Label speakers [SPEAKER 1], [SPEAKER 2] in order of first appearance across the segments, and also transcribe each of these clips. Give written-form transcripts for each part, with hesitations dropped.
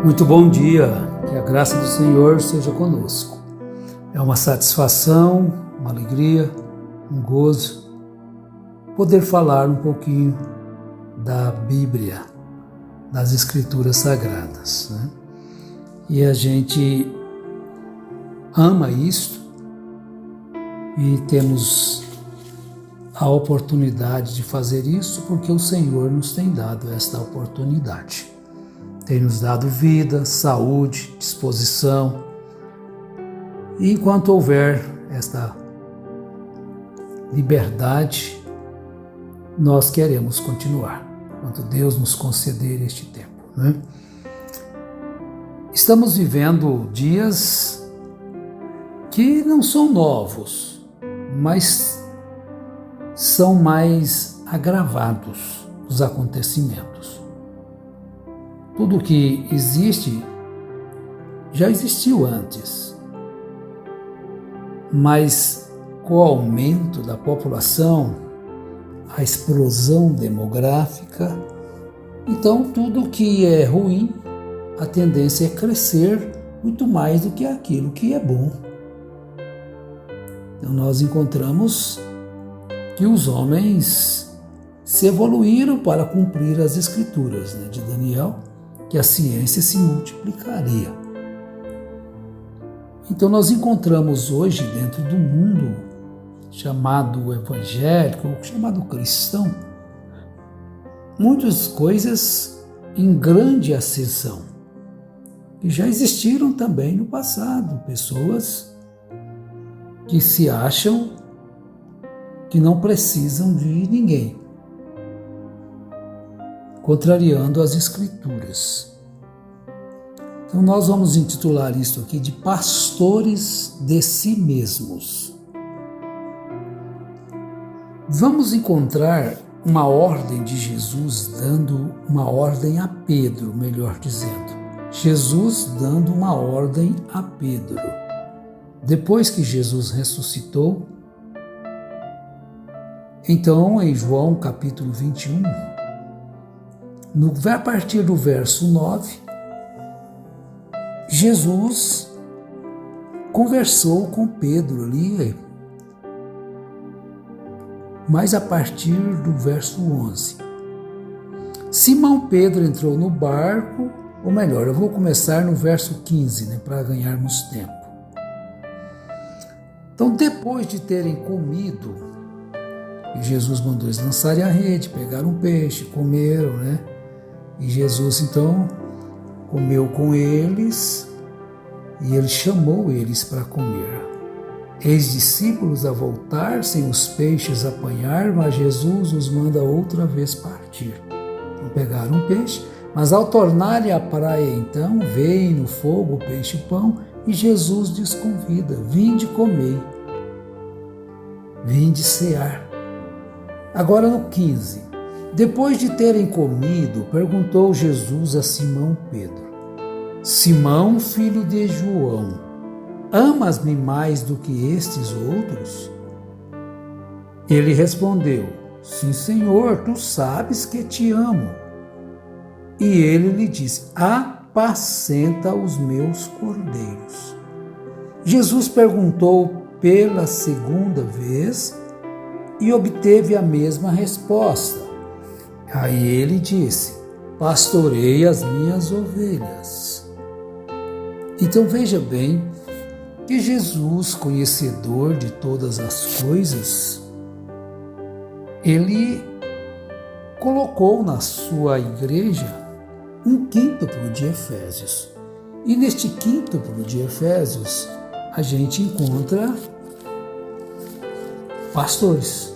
[SPEAKER 1] Muito bom dia, que a graça do Senhor seja conosco. É uma satisfação, uma alegria, um gozo poder falar um pouquinho da Bíblia, das Escrituras Sagradas, né? E a gente ama isto e temos a oportunidade de fazer isso porque o Senhor nos tem dado esta oportunidade. Tem nos dado vida, saúde, disposição. E enquanto houver esta liberdade, nós queremos continuar, enquanto Deus nos conceder este tempo, né? Estamos vivendo dias que não são novos, mas são mais agravados os acontecimentos. Tudo que existe já existiu antes, mas com o aumento da população, a explosão demográfica, então tudo que é ruim, a tendência é crescer muito mais do que aquilo que é bom. Então nós encontramos que os homens se evoluíram para cumprir as Escrituras, né, de Daniel, que a ciência se multiplicaria. Então nós encontramos hoje dentro do mundo chamado evangélico, chamado cristão, muitas coisas em grande ascensão, que já existiram também no passado, pessoas que se acham que não precisam de ninguém, contrariando as Escrituras. Então nós vamos intitular isso aqui de pastores de si mesmos. Vamos encontrar uma ordem de Jesus dando uma ordem a Pedro, melhor dizendo. Jesus dando uma ordem a Pedro. Depois que Jesus ressuscitou, então em João capítulo 21, a partir do verso 9, Jesus conversou com Pedro ali, mas a partir do verso 11. Simão Pedro entrou no barco, ou melhor, eu vou começar no verso 15, né, para ganharmos tempo. Então, depois de terem comido, Jesus mandou eles lançarem a rede, pegaram um peixe, comeram, né? E Jesus, então, comeu com eles e ele chamou eles para comer. Eis discípulos a voltar, sem os peixes apanhar, mas Jesus os manda outra vez partir. Então pegaram um peixe, mas ao tornarem à praia, então, veem no fogo o peixe e o pão, e Jesus lhes convida: vinde comer, vinde cear. Agora no 15. Depois de terem comido, perguntou Jesus a Simão Pedro: Simão, filho de João, amas-me mais do que estes outros? Ele respondeu: sim, Senhor, tu sabes que te amo. E ele lhe disse: apacenta os meus cordeiros. Jesus perguntou pela segunda vez e obteve a mesma resposta. Aí ele disse: pastorei as minhas ovelhas. Então veja bem que Jesus, conhecedor de todas as coisas, ele colocou na sua igreja um quíntuplo de Efésios. E neste quíntuplo de Efésios a gente encontra pastores,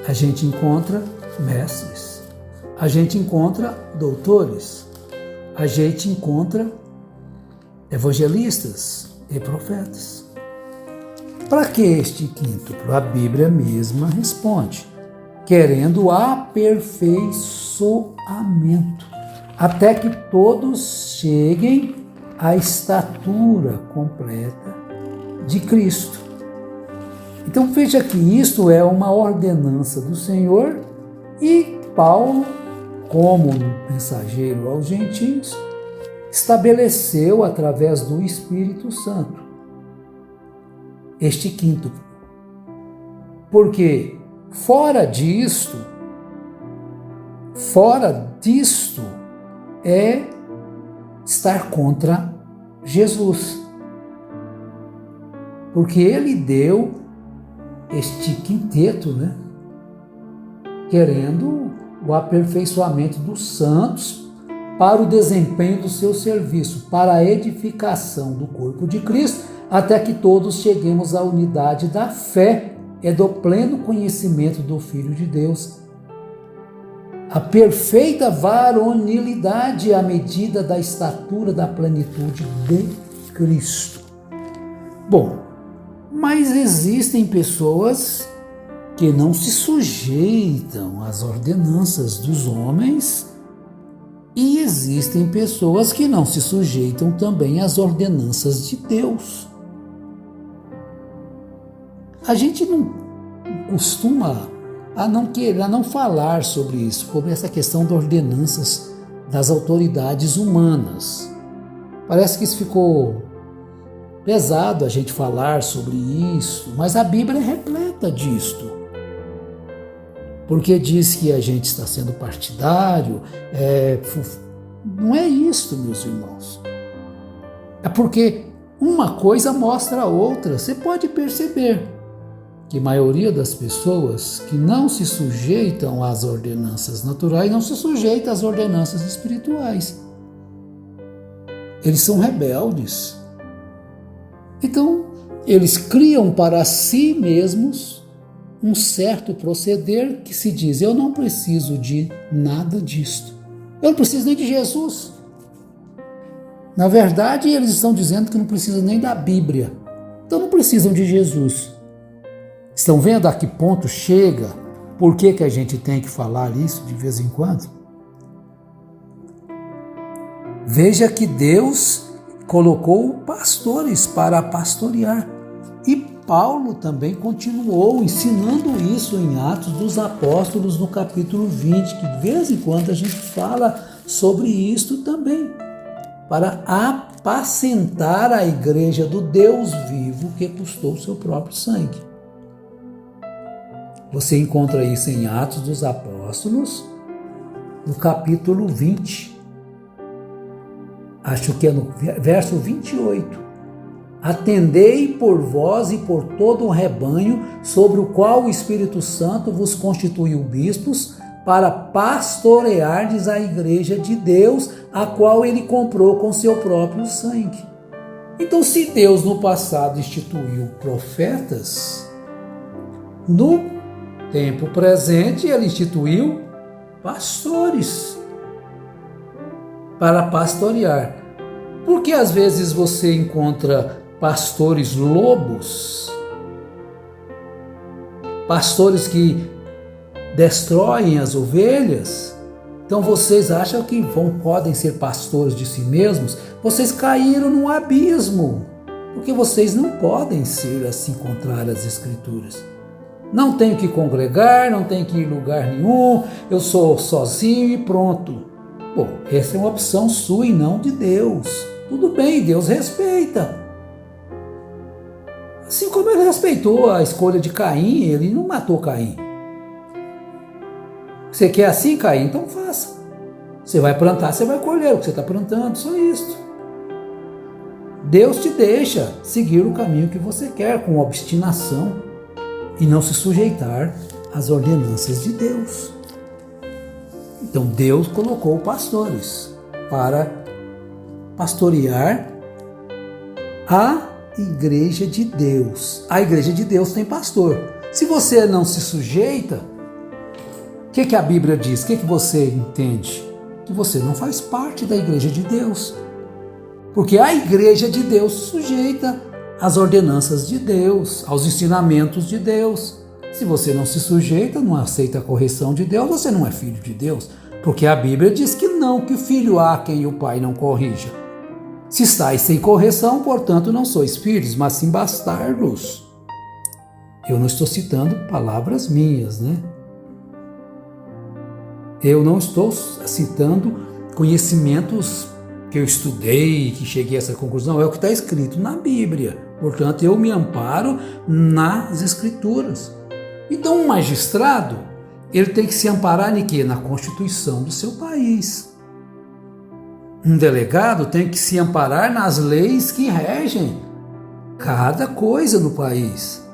[SPEAKER 1] a gente encontra mestres, a gente encontra doutores, a gente encontra evangelistas e profetas. Para que este quíntuplo? A Bíblia mesma responde: querendo aperfeiçoamento, até que todos cheguem à estatura completa de Cristo. Então veja que isto é uma ordenança do Senhor, e Paulo, como mensageiro aos gentios, estabeleceu através do Espírito Santo este quinto. Porque fora disto é estar contra Jesus. Porque ele deu este quinteto, querendo o aperfeiçoamento dos santos para o desempenho do seu serviço, para a edificação do corpo de Cristo, até que todos cheguemos à unidade da fé e do pleno conhecimento do Filho de Deus. A perfeita varonilidade à medida da estatura da plenitude de Cristo. Bom, mas existem pessoas que não se sujeitam às ordenanças dos homens e existem pessoas que não se sujeitam também às ordenanças de Deus. A gente não costuma a não falar sobre isso, sobre essa questão de ordenanças das autoridades humanas. Parece que isso ficou pesado a gente falar sobre isso, mas a Bíblia é repleta disto. Porque diz que a gente está sendo partidário, não é isso, meus irmãos. É porque uma coisa mostra a outra. Você pode perceber que a maioria das pessoas que não se sujeitam às ordenanças naturais não se sujeita às ordenanças espirituais. Eles são rebeldes. Então, eles criam para si mesmos um certo proceder que se diz: eu não preciso de nada disto. Eu não preciso nem de Jesus. Na verdade, eles estão dizendo que não precisam nem da Bíblia. Então não precisam de Jesus. Estão vendo a que ponto chega? Por que a gente tem que falar isso de vez em quando? Veja que Deus colocou pastores para pastorear. E Paulo também continuou ensinando isso em Atos dos Apóstolos, no capítulo 20, que de vez em quando a gente fala sobre isso também, para apacentar a igreja do Deus vivo que custou o seu próprio sangue. Você encontra isso em Atos dos Apóstolos, no capítulo 20. Acho que é no verso 28. Atendei por vós e por todo o rebanho, sobre o qual o Espírito Santo vos constituiu bispos, para pastoreardes a igreja de Deus, a qual ele comprou com seu próprio sangue. Então, se Deus no passado instituiu profetas, no tempo presente ele instituiu pastores para pastorear. Porque às vezes você encontra pastores lobos, pastores que destroem as ovelhas. Então vocês acham que podem ser pastores de si mesmos? Vocês caíram num abismo, porque vocês não podem ser assim contrários às Escrituras. Não tenho que congregar, não tenho que ir em lugar nenhum, eu sou sozinho e pronto. Bom, essa é uma opção sua e não de Deus. Tudo bem, Deus respeita. Assim como ele respeitou a escolha de Caim, ele não matou Caim. Você quer assim, Caim? Então faça. Você vai plantar, você vai colher o que você está plantando, só isso. Deus te deixa seguir o caminho que você quer, com obstinação, e não se sujeitar às ordenanças de Deus. Então Deus colocou pastores para pastorear a igreja de Deus. A igreja de Deus tem pastor. Se você não se sujeita, o que a Bíblia diz? O que você entende? Que você não faz parte da igreja de Deus. Porque a igreja de Deus se sujeita às ordenanças de Deus, aos ensinamentos de Deus. Se você não se sujeita, não aceita a correção de Deus, você não é filho de Deus. Porque a Bíblia diz que não, que o filho há quem o pai não corrija. Se estáis sem correção, portanto não sois filhos, mas sim bastardos. Eu não estou citando palavras minhas, Eu não estou citando conhecimentos que eu estudei, que cheguei a essa conclusão, é o que está escrito na Bíblia. Portanto, eu me amparo nas Escrituras. Então, um magistrado, ele tem que se amparar em quê? Na Constituição do seu país. Um delegado tem que se amparar nas leis que regem cada coisa no país.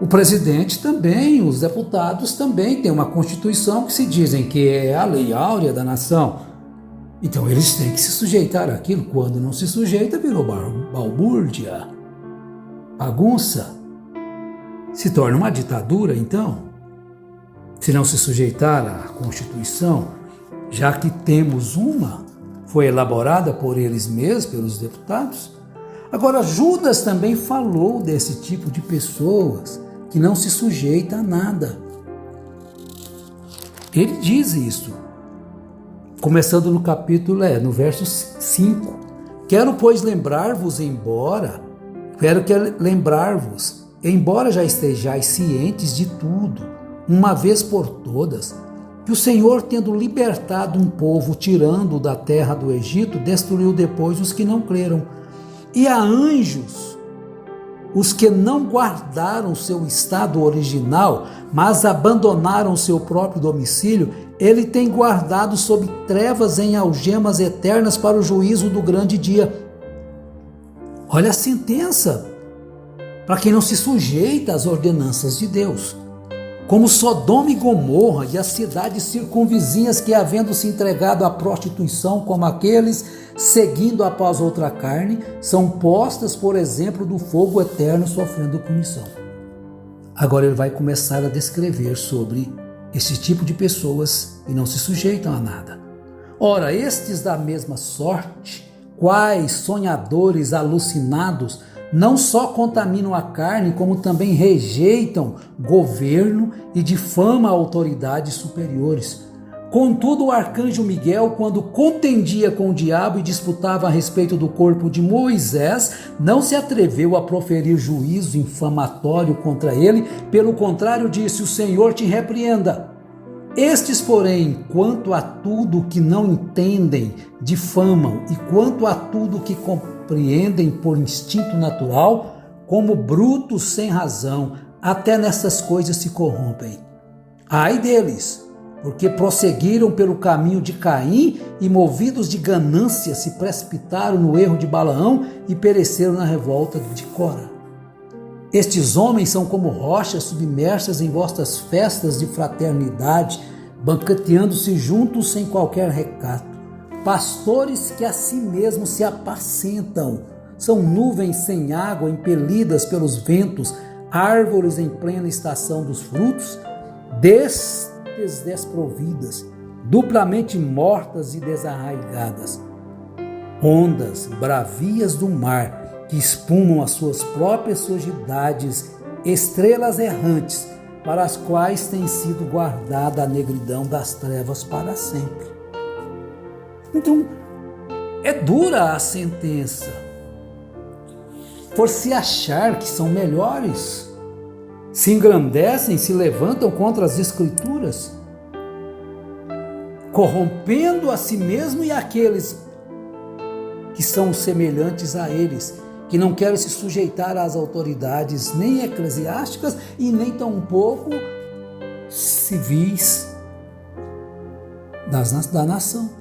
[SPEAKER 1] O presidente também, os deputados também têm uma Constituição que se dizem que é a lei áurea da nação. Então eles têm que se sujeitar àquilo. Quando não se sujeita, virou balbúrdia, bagunça. Se torna uma ditadura, então. Se não se sujeitar à Constituição, já que temos uma, foi elaborada por eles mesmos, pelos deputados. Agora, Judas também falou desse tipo de pessoas que não se sujeita a nada. Ele diz isso, começando no capítulo, no verso 5. Quero lembrar-vos, embora já estejais cientes de tudo, uma vez por todas, que o Senhor, tendo libertado um povo, tirando-o da terra do Egito, destruiu depois os que não creram. E a anjos, os que não guardaram seu estado original, mas abandonaram seu próprio domicílio, ele tem guardado sob trevas em algemas eternas para o juízo do grande dia. Olha a sentença para quem não se sujeita às ordenanças de Deus. Como Sodoma e Gomorra e as cidades circunvizinhas que, havendo se entregado à prostituição, como aqueles seguindo após outra carne, são postas, por exemplo, do fogo eterno, sofrendo punição. Agora ele vai começar a descrever sobre esse tipo de pessoas que não se sujeitam a nada. Ora, estes da mesma sorte, quais sonhadores alucinados, não só contaminam a carne, como também rejeitam governo e difamam autoridades superiores. Contudo, o arcanjo Miguel, quando contendia com o diabo e disputava a respeito do corpo de Moisés, não se atreveu a proferir juízo infamatório contra ele, pelo contrário disse: o Senhor te repreenda. Estes, porém, quanto a tudo que não entendem, difamam, e quanto a tudo que compreendem por instinto natural, como brutos sem razão, até nessas coisas se corrompem. Ai deles, porque prosseguiram pelo caminho de Caim e, movidos de ganância, se precipitaram no erro de Balaão e pereceram na revolta de Cora. Estes homens são como rochas submersas em vossas festas de fraternidade, banqueteando-se juntos sem qualquer recato. Pastores que a si mesmos se apacentam, são nuvens sem água impelidas pelos ventos, árvores em plena estação dos frutos, desprovidas, duplamente mortas e desarraigadas. Ondas bravias do mar, que espumam as suas próprias sujidades, estrelas errantes, para as quais tem sido guardada a negridão das trevas para sempre. Então, é dura a sentença. Por se achar que são melhores, se engrandecem, se levantam contra as Escrituras, corrompendo a si mesmo e aqueles que são semelhantes a eles, que não querem se sujeitar às autoridades nem eclesiásticas e nem tampouco civis da nação.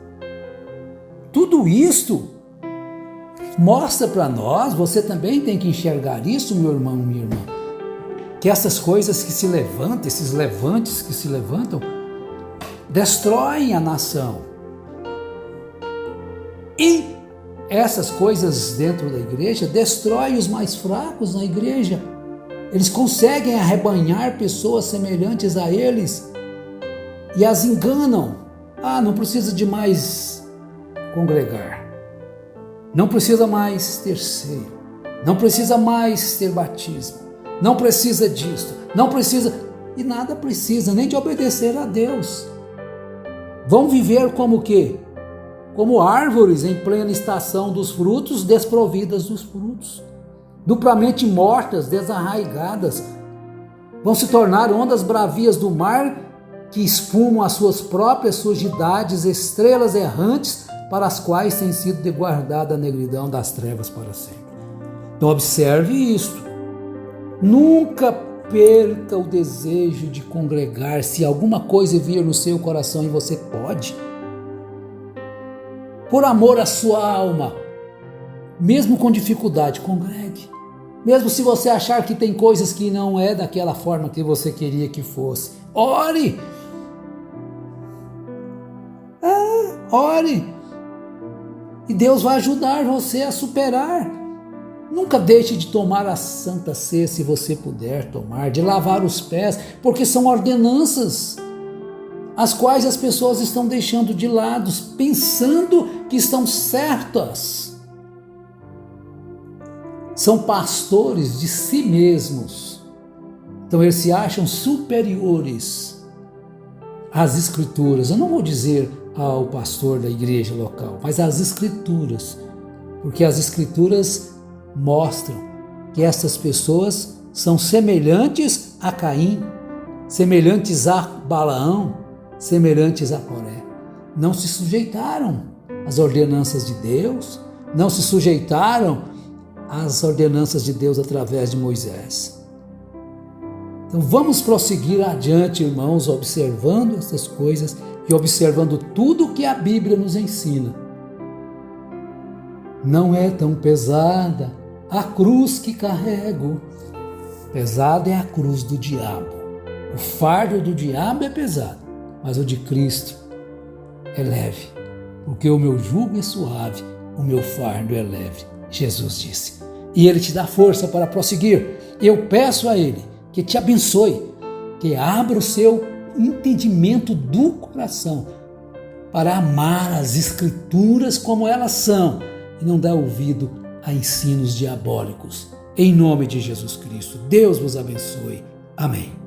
[SPEAKER 1] Tudo isto mostra para nós, você também tem que enxergar isso, meu irmão, minha irmã, que essas coisas que se levantam, esses levantes que se levantam, destroem a nação. E essas coisas dentro da igreja destroem os mais fracos na igreja. Eles conseguem arrebanhar pessoas semelhantes a eles e as enganam. Não precisa de mais congregar. Não precisa mais ter ceia. Não precisa mais ter batismo. Não precisa disso. Não precisa. E nada precisa, nem de obedecer a Deus. Vão viver como o quê? Como árvores em plena estação dos frutos, desprovidas dos frutos, duplamente mortas, desarraigadas, vão se tornar ondas bravias do mar que espumam as suas próprias sujidades, estrelas errantes para as quais tem sido guardada a negridão das trevas para sempre. Então observe isto. Nunca perca o desejo de congregar. Se alguma coisa vir no seu coração e você pode, por amor à sua alma, mesmo com dificuldade, congregue. Mesmo se você achar que tem coisas que não é daquela forma que você queria que fosse, ore. Ore. E Deus vai ajudar você a superar. Nunca deixe de tomar a santa ceia, se você puder tomar, de lavar os pés, porque são ordenanças as quais as pessoas estão deixando de lado, pensando que estão certas. São pastores de si mesmos. Então eles se acham superiores às Escrituras. Eu não vou dizer ao pastor da igreja local, mas às Escrituras, porque as Escrituras mostram que essas pessoas são semelhantes a Caim, semelhantes a Balaão, semelhantes a Coré. Não se sujeitaram às ordenanças de Deus, não se sujeitaram às ordenanças de Deus através de Moisés. Então vamos prosseguir adiante, irmãos, observando essas coisas e observando tudo que a Bíblia nos ensina. Não é tão pesada a cruz que carrego. Pesada é a cruz do diabo. O fardo do diabo é pesado, mas o de Cristo é leve. Porque o meu jugo é suave, o meu fardo é leve, Jesus disse. E Ele te dá força para prosseguir. Eu peço a Ele que te abençoe, que abra o seu entendimento do coração para amar as Escrituras como elas são e não dar ouvido a ensinos diabólicos. Em nome de Jesus Cristo, Deus vos abençoe. Amém.